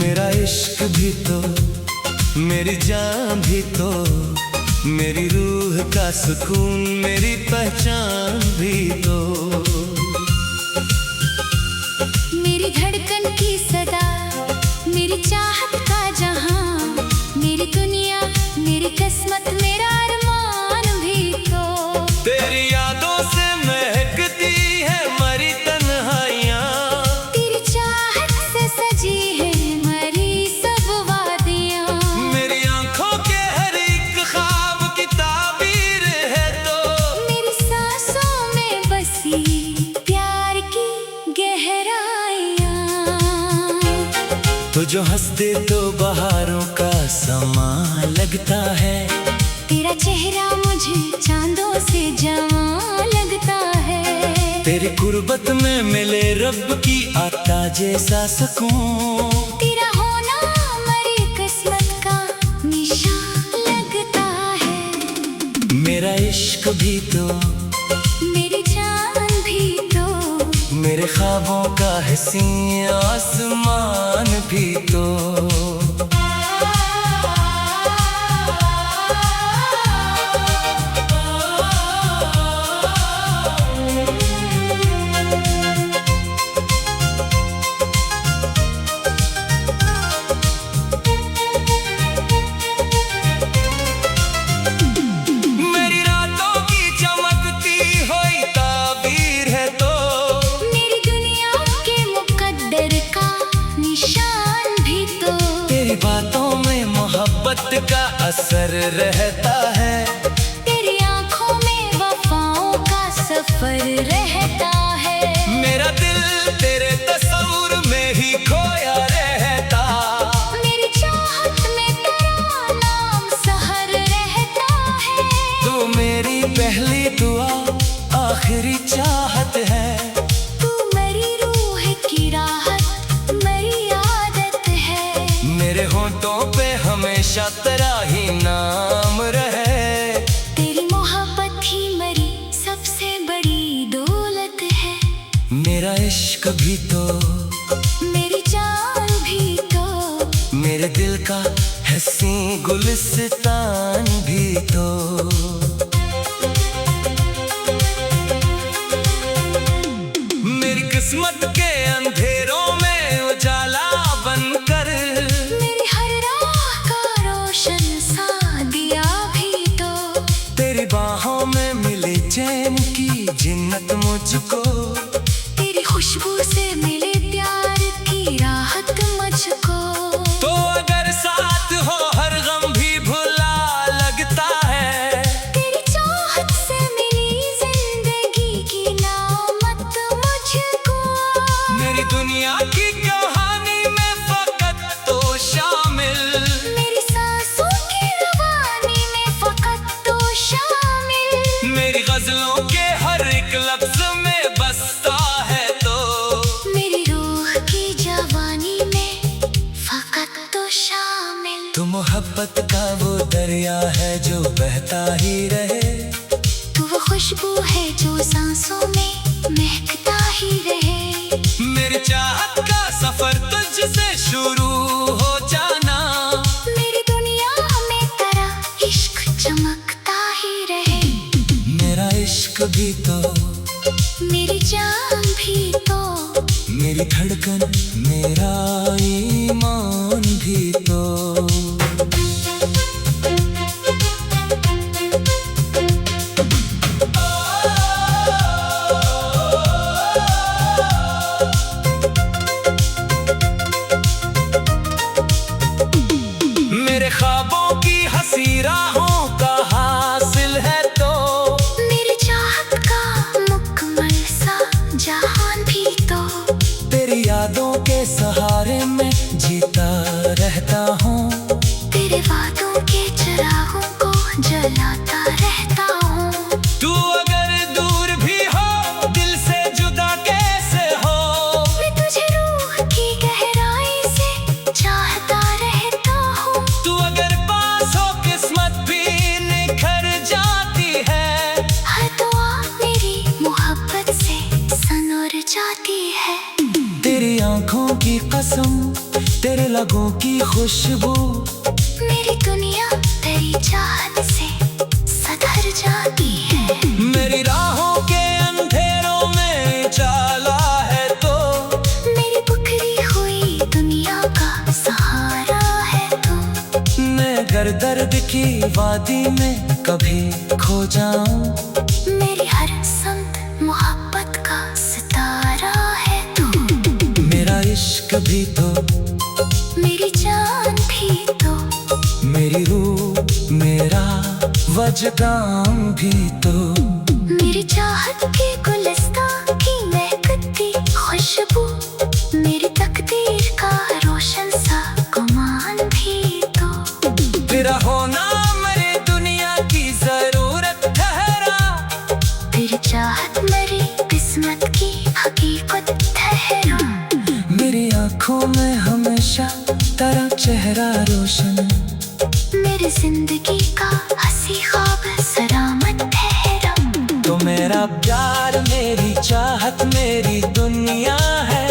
मेरा इश्क भी तो, मेरी जान भी तो, मेरी रूह का सुकून, मेरी पहचान भी तो। मेरी धड़कन की सदा, मेरी चाहत का जहां, मेरी दुनिया, मेरी किस्मत, मेरा अरमान भी तो। तेरी यादों से महकती है मरी तन्हाइयाँ, तेरी चाहत से सजी है मरी सब वादियाँ। मेरी आंखों के हर एक ख्वाब की ताबीर है तो। मेरी सांसों में बसी प्यार की गहराइयाँ। तो जो हंसते तो बहारों का समा लगता है, तेरा चेहरा मुझे चांदों से जवां लगता है। तेरी कुर्बत में मिले रब की आता जैसा सुकून। तेरा होना मरी किस्मत का निशान लगता है। मेरा इश्क भी तो, मेरी जान भी तो, मेरे ख्वाबों का हसीन आसमान भी तो। मेरी रातों की चमकती हुई ताबीर है तो। मेरी दुनिया के मुकद्दर का निशान भी तो। तेरी बातों में मोहब्बत का असर रहता है, तेरी आंखों में वफाओं का सफर रहता है। मेरा दिल तेरे तस्वुर में ही खोया रहता। मेरी चाहत में तेरा नाम सहर रहता है। तू मेरी पहली दुआ, आखिरी चाहत है। तू मेरी रूह की राहत, मेरी आदत है। मेरे होंठों पे हमेशा तेरा ही नाम रहे। तेरी मोहब्बत ही मेरी सबसे बड़ी दौलत है। मेरा इश्क भी तो, मेरी जान भी तो, मेरे दिल का हसी गुलिस्तान भी तो। मेरी किस्मत के अंधेरों में उजाला बनकर, मेरी हर राह का रोशन सा दिया भी तो। तेरी बाहों में मिले चैन की जिन्नत मुझको। तेरी खुशबू से मिले प्यार की राहत मुझको। तो अगर साथ हो हर गम भी भुला लगता है। तेरी चाहत से मिली जिंदगी की नामत मुझको। मेरी दुनिया की कहानी में फकत तो शामिल, मेरी सांसों की रवानी में फकत तो शामिल। मेरी गजलों के हर एक लफ्ज में बसता है तो। मेरी रूह की जवानी में फकत तो शामिल। तू मोहब्बत का वो दरिया है जो बहता ही रहे। तू वो खुशबू है जो सांसों में महकता ही रहे। मेरी चाहत का सफर तुझसे शुरू हो जाना। मेरी दुनिया में तेरा इश्क चमकता ही रहे। मेरा इश्क भी तो, मेरी जान भी तो, मेरी धड़कन, मेरा ईमान भी तो। मेरे ख्वाबों की हंसी राहों का हासिल है तो। मेरी चाहत का मुकम्मल सा जहान भी तो। तेरी यादों के सहारे में जीता रहता हूँ। तेरे वादों के चिरागों को जलाता रहता हूँ। तू अगर दूर भी हो दिल से जुदा कैसे हो। मैं तुझे रूह की गहराई से चाहता रहता हूँ। तू अगर पास हो किस्मत भी निखर जाती है। हर दुआ मेरी मोहब्बत से सनोर जाती है। तेरी आंखों की कसम तेरे लगों की खुशबू। मेरी दुनिया तेरी चाहत से सधर जाती है। मेरी राहों के अंधेरों में जाला है तो मेरी बिखरी हुई दुनिया का सहारा है तू। मैं गर दर्द की वादी में कभी खो जाऊं, मेरी हर संत मोहब्बत का सितारा है तू। मेरा इश्क भी तो, मेरी जान भी तो, मेरी रूह मेरा वजदान भी तो। मेरी चाहत के गुलिस्तान की महकती खुशबू, मेरी तकदीर का रोशन सा गुमान भी तो। तेरा होना मेरी दुनिया की जरूरत ठहरा, तेरी चाहत मेरी किस्मत की हकीकत ठहरा। मेरी आंखों में हमेशा तेरा चेहरा रोशन, मेरी जिंदगी का हंसी ख्वाब सलामत ठहरा। तो मेरा प्यार मेरी चाहत मेरी दुनिया है।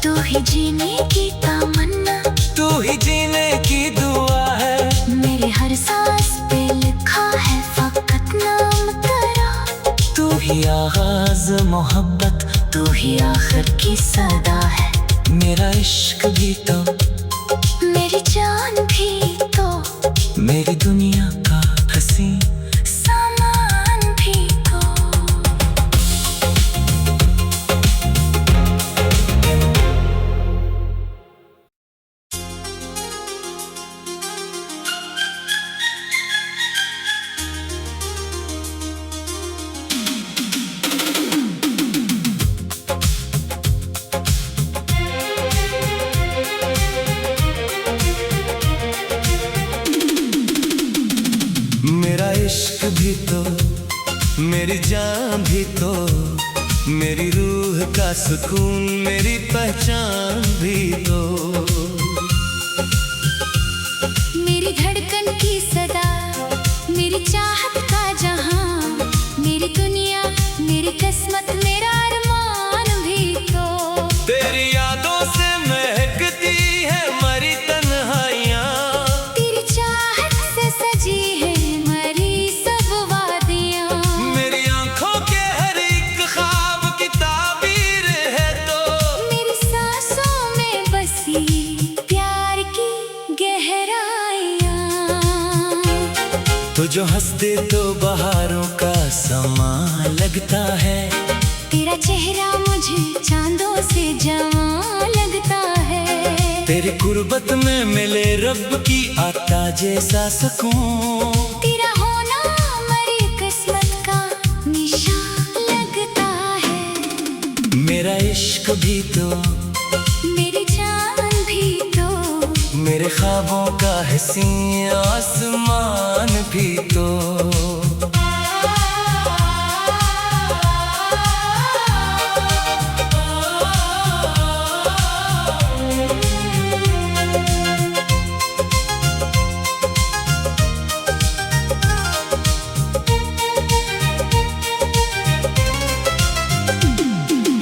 तू ही जीने की तमन्ना, तू ही जीने की दुआ है। मेरे हर सांस पे लिखा है फकत नाम तेरा। तू ही आगाज मोहब्बत, तू ही आखिर की सदा है। मेरा इश्क भी तो, मेरी जान भी तो, मेरी दुनिया का हंसी सामान भी तो। मेरा इश्क भी तो, मेरी जान भी तो, मेरी रूह का सुकून मेरी पहचान भी तो। मेरी धड़कन की सदा, मेरी चाहत का जहां, मेरी दुनिया मेरी किस्मत मेरा अरमान भी तो। तेरी यादों से महकती है मरी तन्हाइयाँ, तेरी चाहत से सजी है मरी सब वादियाँ। मेरी आंखों के हर एक ख्वाब की ताबीर है तो। मेरी सांसों में बसी प्यार की गहराइयाँ। तो जो हंसते तो बहारों का समा लगता है। तेरा चेहरा मुझे चांदों से जवां लगता है। तेरी कुर्बत में मिले रब की आता जैसा सुकून। तेरा होना मेरी किस्मत का निशान लगता है। मेरा इश्क भी तो, मेरी जान भी तो, मेरे ख्वाबों का हसीन आसमान भी तो।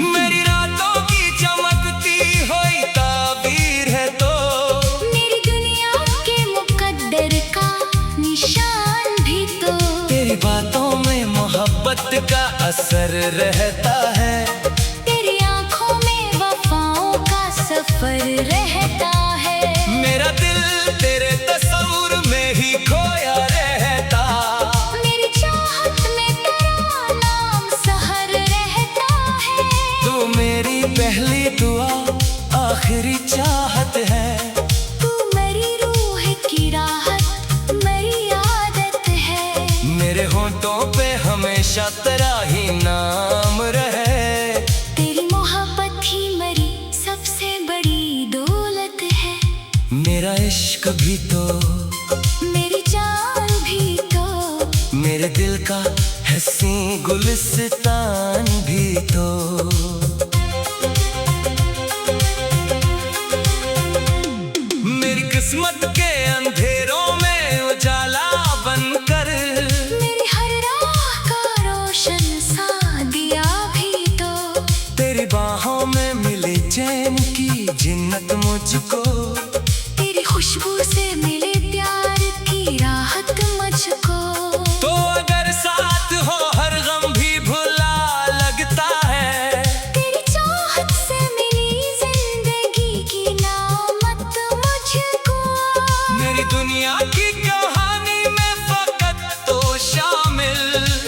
मेरी रातों की चमकती हुई ताबीर है तो। मेरी दुनिया के मुकद्दर का निशान भी तो। तेरी बातों में मोहब्बत का असर रहता है। तेरी आंखों में वफाओं का सफर रहता है। मेरा दिल तेरे तस्वुर में ही खोया रहता। मेरी चाहत में तेरा नाम सहर रहता है। तू मेरी पहली दुआ आखिरी चाहत है। तू मेरी रूह की राहत मेरी आदत है। मेरे होंठों पे हमेशा तेरा ही नाम रहे। तेरी मोहब्बत ही मेरी सबसे बड़ी दौलत है। मेरा इश्क भी तो, मेरी जान भी तो, मेरे दिल का हंसी गुलिस्तान भी तो। मेरी किस्मत के अंधेरों में उजाला बनकर, मेरी हर राह का रोशन सा दिया भी तो। तेरी बाहों में मिले चैन की जिन्नत मुझे मुझको, तेरी खुशबू से मिले प्यार की राहत मुझको। तो अगर साथ हो हर गम भी भुला लगता है। तेरी चाहत से मिली जिंदगी की नामत मुझको। मेरी दुनिया की कहानी में फकत तो शामिल,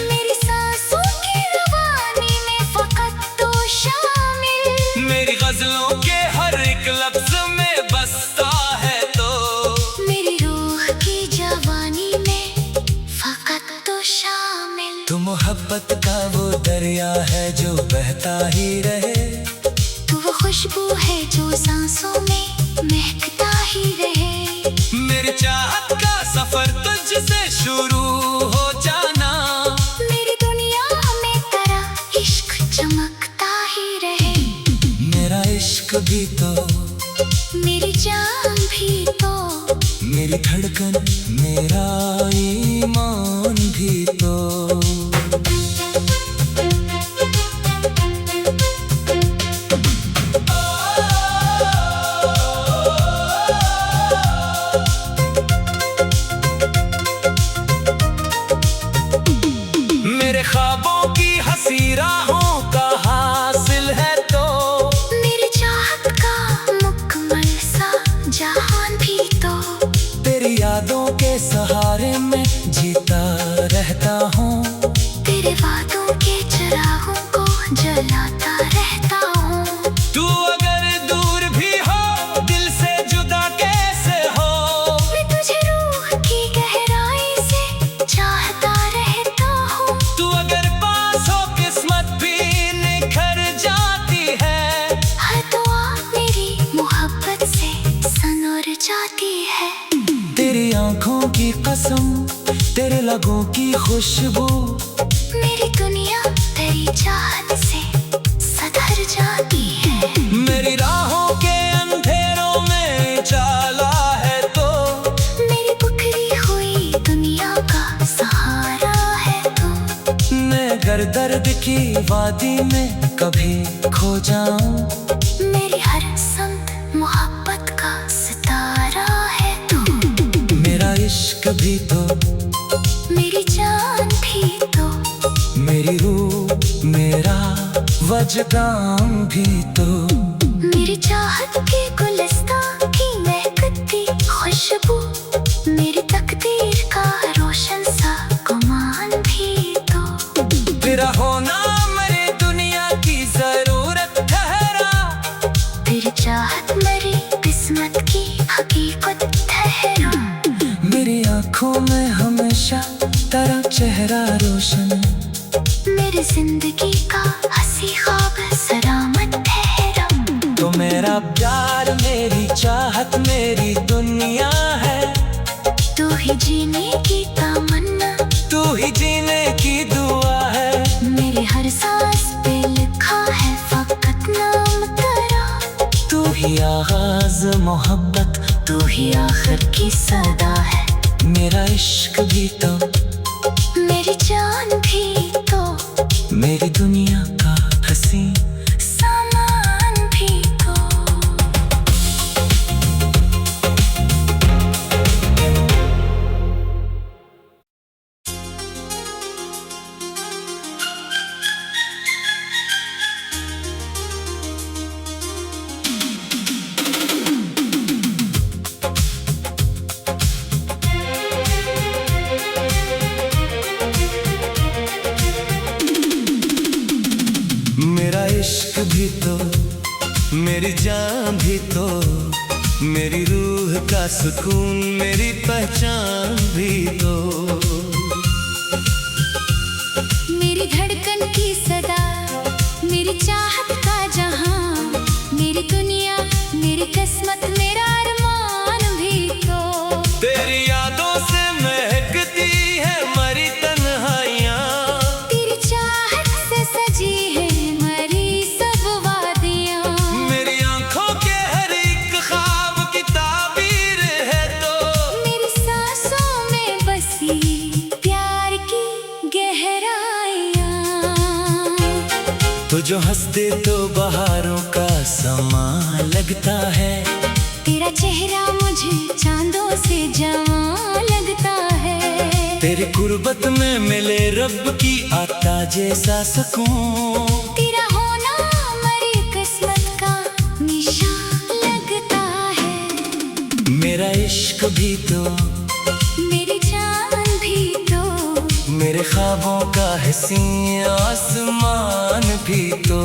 मेरी सांसों की रवानी में फकत तो शामिल। मेरी गजलों के हर एक लफ्ज में बसता है तो, मेरी रूह की जवानी में फकत तो शामिल। तू मोहब्बत का वो दरिया है जो बहता ही रहे। तू वो खुशबू है जो सांसों में महकता ही रहे। मेरी चाहत का सफर तुझसे शुरू हो जाना। मेरी दुनिया में तेरा इश्क चमकता ही रहे। मेरा इश्क भी तो, मेरी जान भी तो, मेरी धड़कन मेरा ईमान भी तो। मेरे ख्वाबों की हंसी राहों का हासिल है तो, मेरी चाहत का मुकम्मल सा जहान भी तो। तेरी यादों के सहारे में जीता रहता हूँ। तेरे वादों के चिरागों को जलाता रहता हूँ। तू अगर दूर भी हो दिल से जुदा कैसे हो। मैं तुझे रूह की गहराई से चाहता रहता हूँ। तू अगर पास हो किस्मत भी निखर जाती है। हर दुआ मेरी मोहब्बत से सनोर जाती है। तेरी आंखों की कसम, तेरे लगों की खुशबू, मेरी दुनिया तेरी चाहत से सधर जाती है। मेरी राहों के अंधेरों में जाला है तो, मेरी बिखरी हुई दुनिया का सहारा है तू। मैं अगर दर्द की वादी में कभी खो जाऊं। मेरी हर संत मोहब्बत का सितारा है तू। मेरा इश्क भी तो, मेरी जान भी तो, मेरी रूह मेरा वजदान भी तो। मेरी चाहत के गुलिस्तान की महकती खुशबू, मेरी तकदीर का रोशन सा गुमान भी तो। तेरा होना मेरी दुनिया की जरूरत ठहरा। तेरी चाहत मेरी किस्मत की हकीकत ठहरा। मेरी आंखों में हमेशा तेरा चेहरा रोशन। मेरी जिंदगी का हंसी ख्वाब सलामत ठहरा। तो मेरा प्यार मेरी चाहत मेरी दुनिया है। तू ही जीने की तमन्ना, तू ही जीने की दुआ है। मेरे हर सांस पे लिखा है फकत नाम तेरा। तू ही आगाज मोहब्बत, तू ही आखिर की सदा है। मेरा इश्क भी तो, मेरी जान भी तो, मेरी दुनिया का हंसी सामान भी तो। मेरा इश्क भी तो, मेरी जान भी तो, मेरी रूह का सुकून मेरी पहचान भी तो। मेरी धड़कन की सदा, मेरी चाहत का जहां, मेरी दुनिया मेरी किस्मत मेरा अरमान भी तो। तेरी यादों से महकती है मरी तन्हाइयाँ। तेरी चाहत से सजी है मरी सब वादियाँ। मेरी आंखों के हर एक ख्वाब की ताबीर है तो, मेरी सांसों में बसी प्यार की गहराइयाँ। तो जो हंसते तो बहारों का समा लगता है। तेरा चेहरा मुझे चांदों से जवां लगता है। तेरी कुर्बत में मिले रब की आता जैसा सुकून। तेरा होना मेरी किस्मत का निशान लगता है। मेरा इश्क भी तो, मेरी जान भी तो, मेरे ख्वाबों का हसीन आसमान भी तो।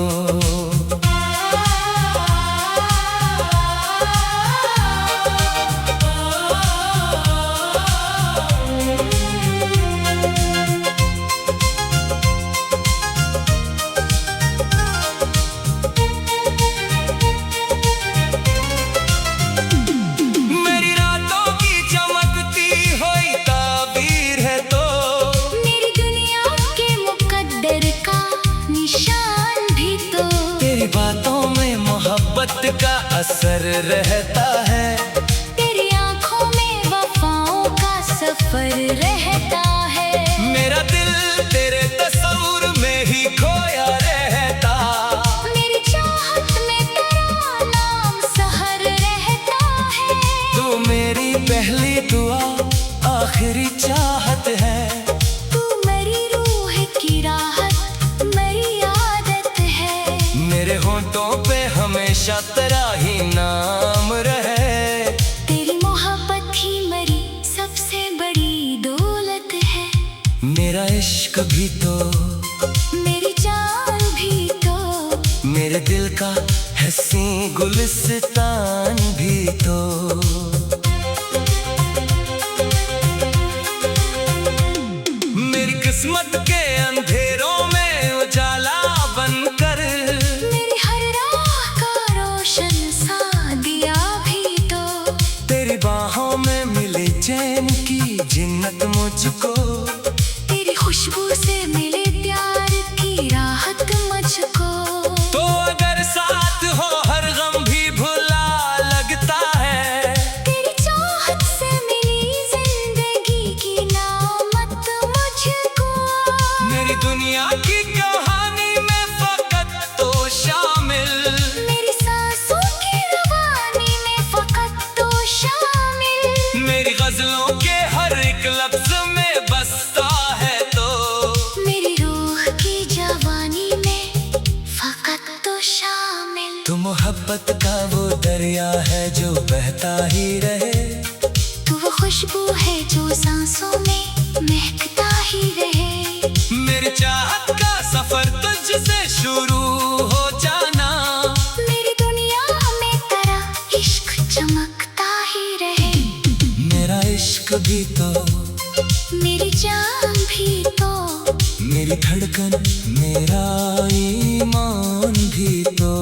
मेरी रातों की चमकती हुई ताबीर है तो, मेरी दुनिया के मुकद्दर का निशान भी तो। तेरी बातों में मोहब्बत का असर रहता है। तेरी आंखों में वफाओं का सफर रहता है। मेरा दिल तेरे तस्वुर में ही खोया रहता। मेरी चाहत में तेरा नाम सहर रहता है। तू मेरी पहली दुआ आखिरी चाहत है। तू मेरी रूह की राहत, मेरी आदत है। मेरे होंठों पे हमेशा तेरा ही नाम रहे। तेरी मोहब्बत ही मेरी सबसे बड़ी दौलत है। मेरा इश्क भी तो, मेरी जान भी तो, मेरे दिल का हसीं गुलिस्तान भी तो। मेरी किस्मत के अंधेरों में उजाला बनकर, मेरी हर राह का रोशन सा दिया भी तो। तेरी बाहों में मिले चैन की जिन्नत मुझको। तेरी खुशबू से मिले प्यार की राहत मुझको। तो अगर साथ हो हर गम भी भुला लगता है। तेरी चाहत से मिली जिंदगी की नामत मुझको। मेरी दुनिया की कहानी में फकत तो शामिल, मेरी सांसों की रवानी में फकत तो शामिल। मेरी गजलों के हर एक लफ्ज में बसता है तो। मेरी रूह की जवानी में फकत तो शामिल। तू मोहब्बत का वो दरिया है जो बहता ही रहे। तू वो खुशबू है जो सांसों में महकता ही रहे। मेरी चाहत का सफर तुझसे शुरू हो जाना। मेरी दुनिया में तेरा इश्क चमकता ही रहे। मेरा इश्क भी तो, मेरी जान भी तो, मेरी धड़कन मेरा ईमान भी तो।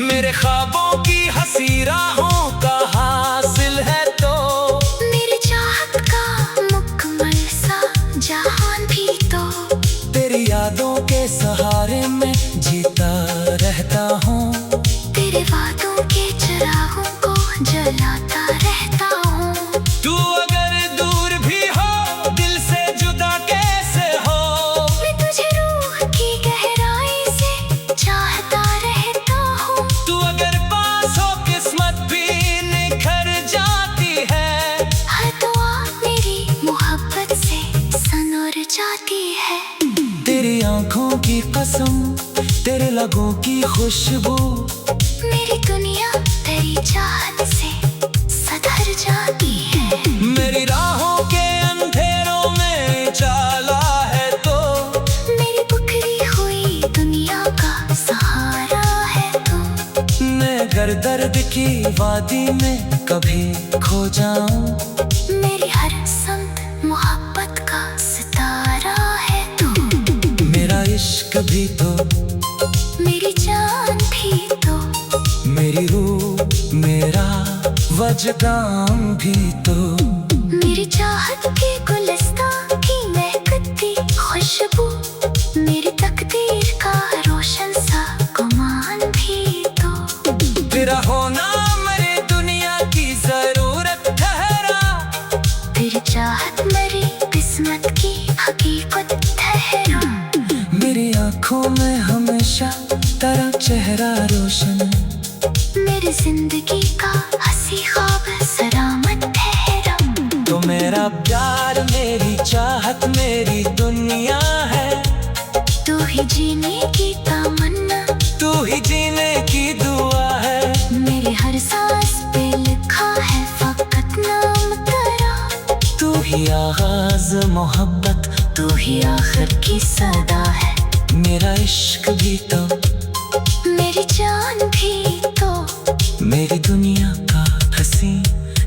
मेरे ख्वाबों की हंसी राहों का हासिल है तो। मेरी चाहत का मुकम्मल सा जहान भी तो। तेरी यादों के सहारे में जीता रहता हूँ। तेरे वादों के चिरागों को जलाता रहता हूँ। तू अगर दूर भी हो दिल से जुदा कैसे हो। मैं तुझे रूह की गहराई से चाहता रहता हूँ। तू अगर पास हो किस्मत भी निखर जाती है। हर दुआ मेरी मोहब्बत से सनोर जाती है। तेरी आंखों की कसम, तेरे लगों की खुशबू। मेरी दुनिया तेरी चाहत से सधर जाती है। मेरी राहों के अंधेरों में जाला है तो। मेरी बिखरी हुई दुनिया का सहारा है तू। मैं अगर दर्द की वादी में कभी खो जाऊं। मेरी हर संत मोहब्बत का सितारा है तू। मेरा इश्क भी तो, मेरी जान भी तो, मेरी रूह मेरा वजदान भी तो। मेरी चाहत के गुलिस्तान की महकती खुशबू। मेरी तकदीर का रोशन सा गुमान भी तो। तेरा होना मेरे दुनिया तेरा चेहरा रोशन, मेरी जिंदगी का हंसी ख्वाब सलामत ठहरा। तो मेरा प्यार, मेरी चाहत, मेरी दुनिया है। तू ही जीने की तमन्ना, तू ही जीने की दुआ है। मेरे हर सांस पे लिखा है फकत नाम तेरा। तू ही आगाज मोहब्बत, तू ही आखिर की सदा है। मेरा इश्क भी तो, मेरी जान भी तो, मेरी दुनिया का हंसी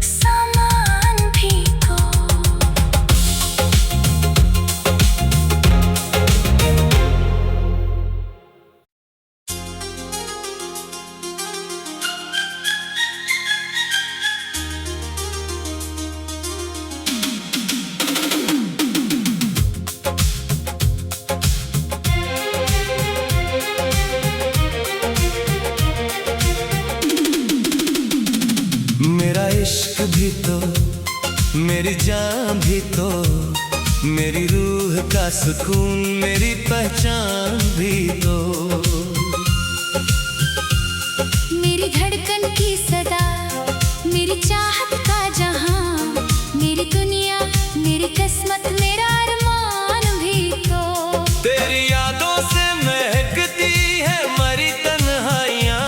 सामान भी तो। मेरा इश्क भी तो, मेरी जान भी तो, मेरी रूह का सुकून, मेरी पहचान भी तो। मेरी धड़कन की सदा, मेरी चाहत का जहां, मेरी दुनिया, मेरी किस्मत, मेरा अरमान भी तो। तेरी यादों से महकती है मरी तन्हाइयाँ,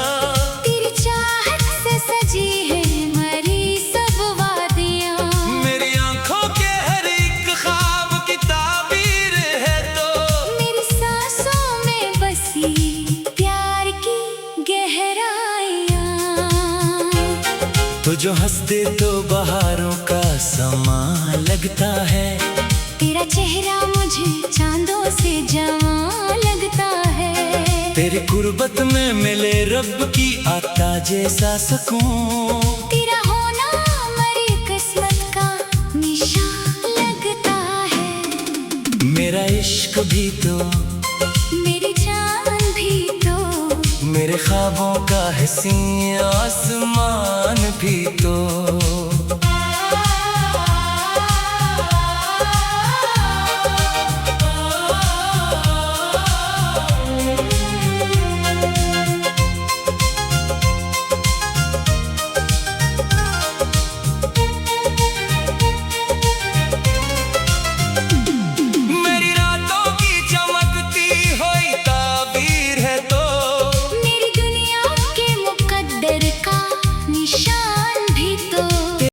तेरी चाहत से सजी है मरी सब वादियाँ। मेरी आंखों के हर एक ख्वाब की ताबीर है तो। मेरी सांसों में बसी प्यार की गहराइयाँ। तो जो हंसते तो बहारों का समा लगता है। तेरा चेहरा मुझे चांदों से जवां लगता है। तेरी कुर्बत में मिले रब की आता जैसा सुकून। तेरा होना मरी किस्मत का निशान लगता है। मेरा इश्क भी तो, मेरी जान भी तो, मेरे ख्वाबों का हसीन आसमान भी तो।